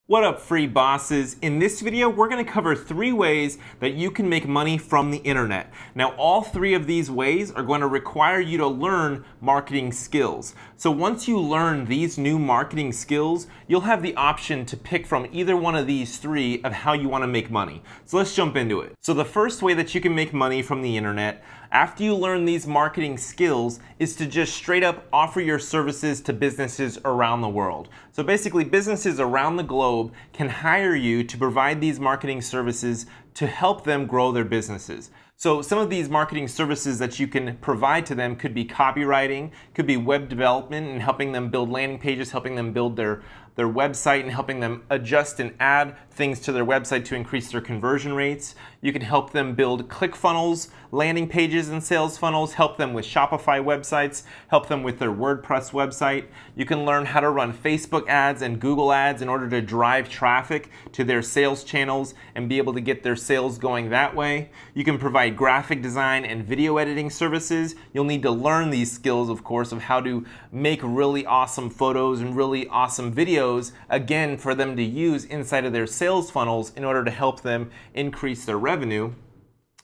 What up, free bosses? In this video, we're going to cover 3 ways that you can make money from the internet. Now, all 3 of these ways are going to require you to learn marketing skills. So once you learn these new marketing skills, you'll have the option to pick from either one of these 3 of how you want to make money. So let's jump into it. So the first way that you can make money from the internet after you learn these marketing skills is to just straight up offer your services to businesses around the world. So basically, businesses around the globe can hire you to provide these marketing services to help them grow their businesses. So some of these marketing services that you can provide to them could be copywriting, could be web development and helping them build landing pages, helping them build their website and helping them adjust and add things to their website to increase their conversion rates. You can help them build ClickFunnels, landing pages and sales funnels, help them with Shopify websites, help them with their WordPress website. You can learn how to run Facebook ads and Google ads in order to drive traffic to their sales channels and be able to get their sales going that way. You can provide graphic design and video editing services. You'll need to learn these skills, of course, of how to make really awesome photos and really awesome videos, again, for them to use inside of their sales funnels in order to help them increase their revenue.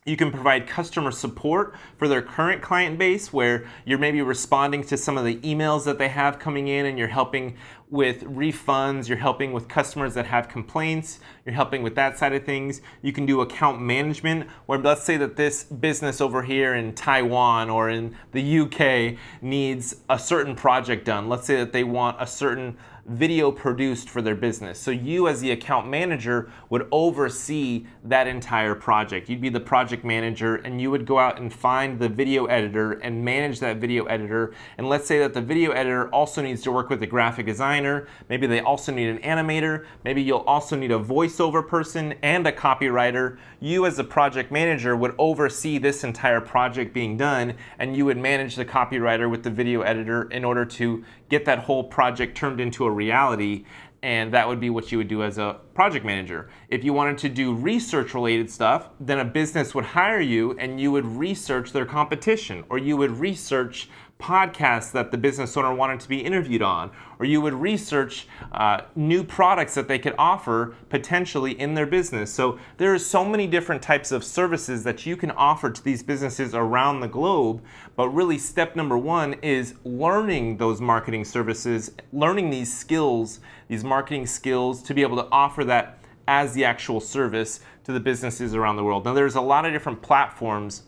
You can provide customer support for their current client base, where you're maybe responding to some of the emails that they have coming in and you're helping with refunds, you're helping with customers that have complaints, you're helping with that side of things. You can do account management, where let's say that this business over here in Taiwan or in the UK needs a certain project done. Let's say that they want a certain video produced for their business. So you, as the account manager, would oversee that entire project. You'd be the project manager and you would go out and find the video editor and manage that video editor. And let's say that the video editor also needs to work with a graphic designer. Maybe they also need an animator. Maybe you'll also need a voiceover person and a copywriter. You, as the project manager, would oversee this entire project being done, and you would manage the copywriter with the video editor in order to get that whole project turned into a reality. And that would be what you would do as a project manager. If you wanted to do research related stuff, then a business would hire you and you would research their competition, or you would research podcasts that the business owner wanted to be interviewed on, or you would research new products that they could offer potentially in their business. So there are so many different types of services that you can offer to these businesses around the globe, but really step number 1 is learning those marketing services, learning these skills, these marketing skills, to be able to offer that as the actual service to the businesses around the world. Now, there's a lot of different platforms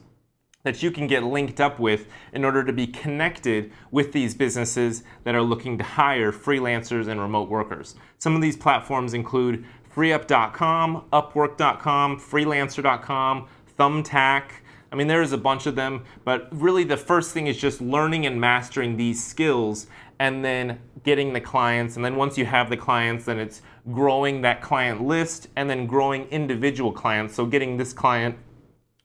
that you can get linked up with in order to be connected with these businesses that are looking to hire freelancers and remote workers. Some of these platforms include freeup.com, upwork.com, freelancer.com, Thumbtack. I mean, there is a bunch of them, but really the first thing is just learning and mastering these skills and then getting the clients. And then once you have the clients, then it's growing that client list and then growing individual clients. So getting this client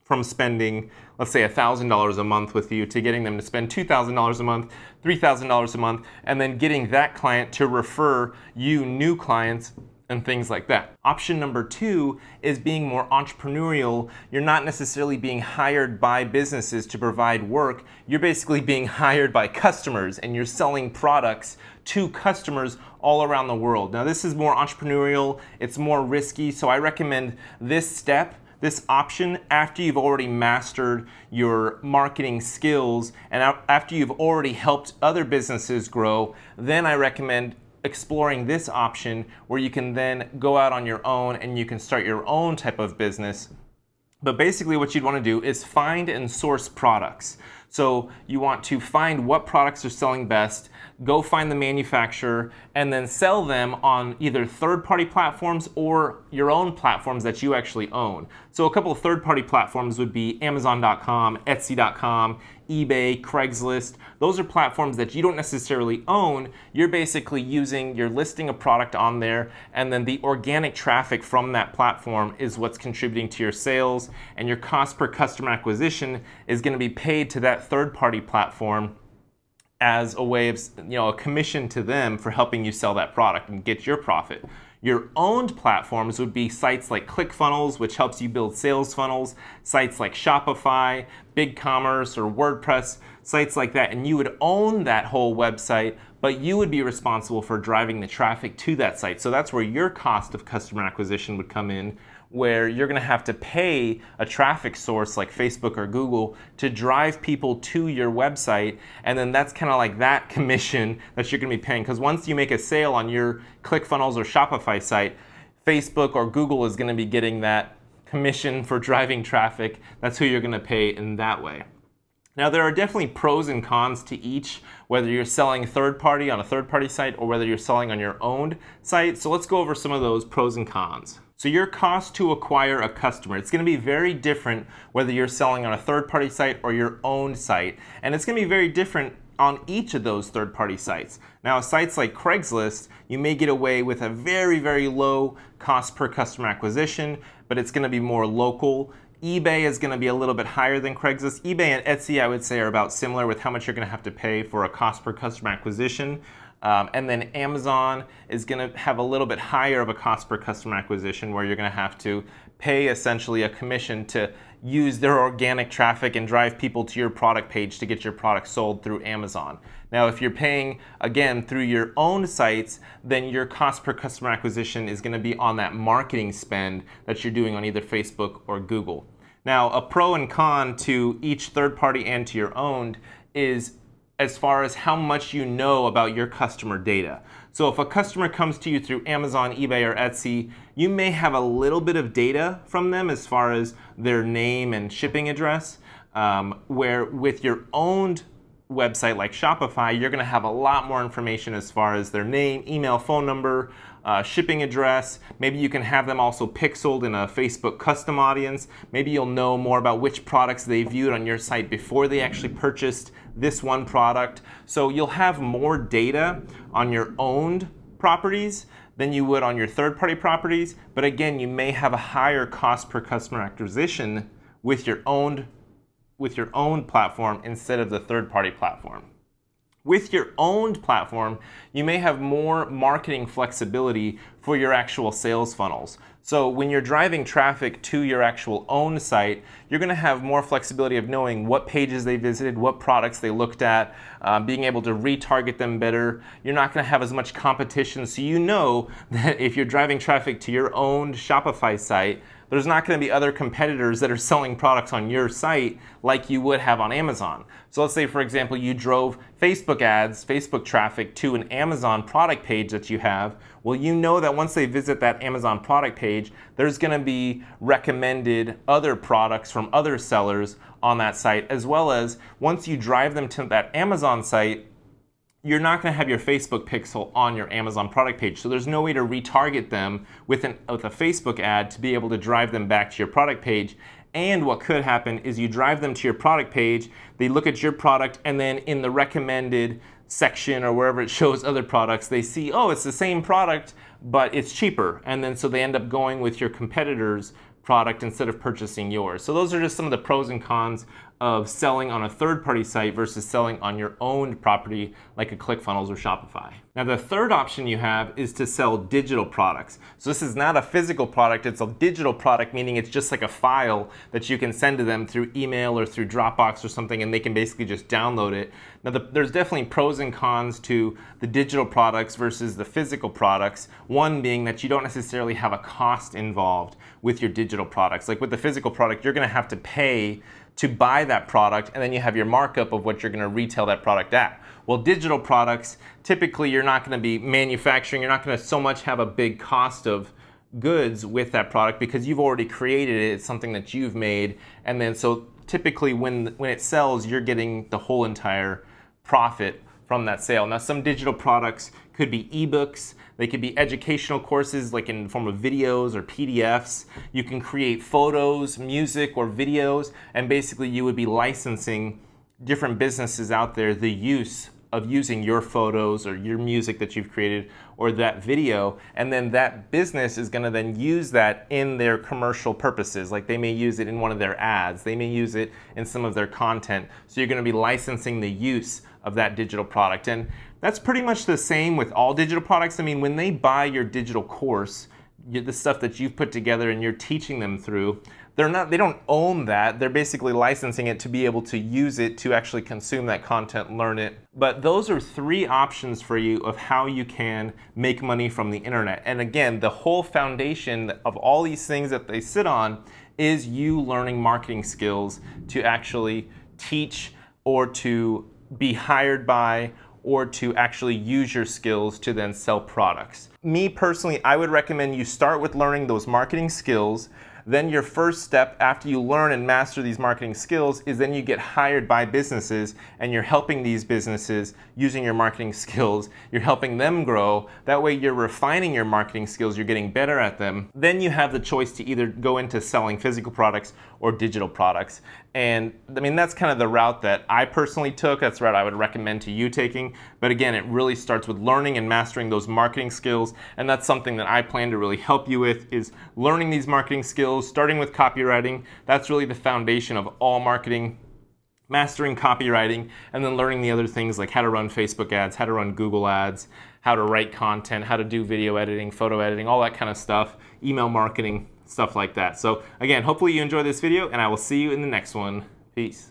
from spending, let's say, $1,000 a month with you to getting them to spend $2,000 a month, $3,000 a month, and then getting that client to refer you new clients and things like that. Option number 2 is being more entrepreneurial. You're not necessarily being hired by businesses to provide work. You're basically being hired by customers and you're selling products to customers all around the world. Now, this is more entrepreneurial, it's more risky, so I recommend this step, this option, after you've already mastered your marketing skills and after you've already helped other businesses grow. Then I recommend exploring this option, where you can then go out on your own and you can start your own type of business. But basically what you'd want to do is find and source products. So you want to find what products are selling best, go find the manufacturer, and then sell them on either third-party platforms or your own platforms that you actually own. So a couple of third-party platforms would be Amazon.com, Etsy.com, eBay, Craigslist. Those are platforms that you don't necessarily own. You're basically you're listing a product on there, and then the organic traffic from that platform is what's contributing to your sales, and your cost per customer acquisition is going to be paid to that third-party platform as a way of, a commission to them for helping you sell that product and get your profit. Your owned platforms would be sites like ClickFunnels, which helps you build sales funnels, sites like Shopify, BigCommerce, or WordPress, sites like that, and you would own that whole website, but you would be responsible for driving the traffic to that site. So that's where your cost of customer acquisition would come in, where you're going to have to pay a traffic source like Facebook or Google to drive people to your website, and then that's kind of like that commission that you're going to be paying. Because once you make a sale on your ClickFunnels or Shopify site, Facebook or Google is going to be getting that commission for driving traffic. That's who you're going to pay in that way. Now, there are definitely pros and cons to each, whether you're selling third-party on a third-party site or whether you're selling on your own site. So let's go over some of those pros and cons. So your cost to acquire a customer, it's going to be very different whether you're selling on a third-party site or your own site. And it's going to be very different on each of those third-party sites. Now, sites like Craigslist, you may get away with a very, very low cost per customer acquisition, but it's going to be more local. eBay is going to be a little bit higher than Craigslist. eBay and Etsy, I would say, are about similar with how much you're going to have to pay for a cost per customer acquisition. And then Amazon is going to have a little bit higher of a cost per customer acquisition, where you're going to have to pay essentially a commission to use their organic traffic and drive people to your product page to get your product sold through Amazon. Now, if you're paying, again, through your own sites, then your cost per customer acquisition is going to be on that marketing spend that you're doing on either Facebook or Google. Now, a pro and con to each third party and to your own is as far as how much you know about your customer data. So if a customer comes to you through Amazon, eBay, or Etsy, you may have a little bit of data from them as far as their name and shipping address, where with your own website like Shopify, you're going to have a lot more information as far as their name, email, phone number, shipping address. Maybe you can have them also pixeled in a Facebook custom audience. Maybe you'll know more about which products they viewed on your site before they actually purchased this one product. So you'll have more data on your owned properties than you would on your third-party properties. But again, you may have a higher cost per customer acquisition with your own platform instead of the third-party platform. With your owned platform, you may have more marketing flexibility for your actual sales funnels. So when you're driving traffic to your actual own site, you're going to have more flexibility of knowing what pages they visited, what products they looked at, being able to retarget them better. You're not going to have as much competition, so you know that if you're driving traffic to your own Shopify site, there's not going to be other competitors that are selling products on your site like you would have on Amazon. So let's say, for example, you drove Facebook ads, Facebook traffic to an Amazon product page that you have. Well, you know that once they visit that Amazon product page, there's going to be recommended other products from other sellers on that site, as well as once you drive them to that Amazon site, you're not going to have your Facebook pixel on your Amazon product page. So there's no way to retarget them with a Facebook ad to be able to drive them back to your product page. And what could happen is you drive them to your product page, they look at your product, and then in the recommended section or wherever it shows other products, they see, oh, it's the same product, but it's cheaper. And then so they end up going with your competitor's product instead of purchasing yours. So those are just some of the pros and cons of selling on a third-party site versus selling on your own property like a ClickFunnels or Shopify. Now, the third option you have is to sell digital products. So this is not a physical product, it's a digital product, meaning it's just like a file that you can send to them through email or through Dropbox or something, and they can basically just download it. Now, there's definitely pros and cons to the digital products versus the physical products. One being that you don't necessarily have a cost involved with your digital products. Like with the physical product, you're going to have to pay to buy that product, and then you have your markup of what you're going to retail that product at. Well, digital products, typically you're not going to be manufacturing, you're not going to so much have a big cost of goods with that product because you've already created it, it's something that you've made, and then so typically when it sells, you're getting the whole entire profit from that sale. Now, some digital products could be ebooks, they could be educational courses like in the form of videos or PDFs. You can create photos, music, or videos, and basically you would be licensing different businesses out there the use of using your photos or your music that you've created or that video, and then that business is going to then use that in their commercial purposes. Like they may use it in one of their ads, they may use it in some of their content. So you're going to be licensing the use of that digital product. And that's pretty much the same with all digital products. I mean, when they buy your digital course, the stuff that you've put together and you're teaching them through, they don't own that. They're basically licensing it to be able to use it to actually consume that content, learn it. But those are 3 options for you of how you can make money from the internet. And again, the whole foundation of all these things that they sit on is you learning marketing skills to actually teach or to be hired by or to actually use your skills to then sell products. Me personally, I would recommend you start with learning those marketing skills. Then your first step after you learn and master these marketing skills is then you get hired by businesses and you're helping these businesses using your marketing skills. You're helping them grow. That way you're refining your marketing skills, you're getting better at them. Then you have the choice to either go into selling physical products or digital products. And I mean, that's kind of the route that I personally took. That's the route I would recommend to you taking. But again, it really starts with learning and mastering those marketing skills. And that's something that I plan to really help you with, is learning these marketing skills, starting with copywriting. That's really the foundation of all marketing. Mastering copywriting, and then learning the other things like how to run Facebook ads, how to run Google ads, how to write content, how to do video editing, photo editing, all that kind of stuff, email marketing, stuff like that. So again, hopefully you enjoyed this video, and I will see you in the next one. Peace.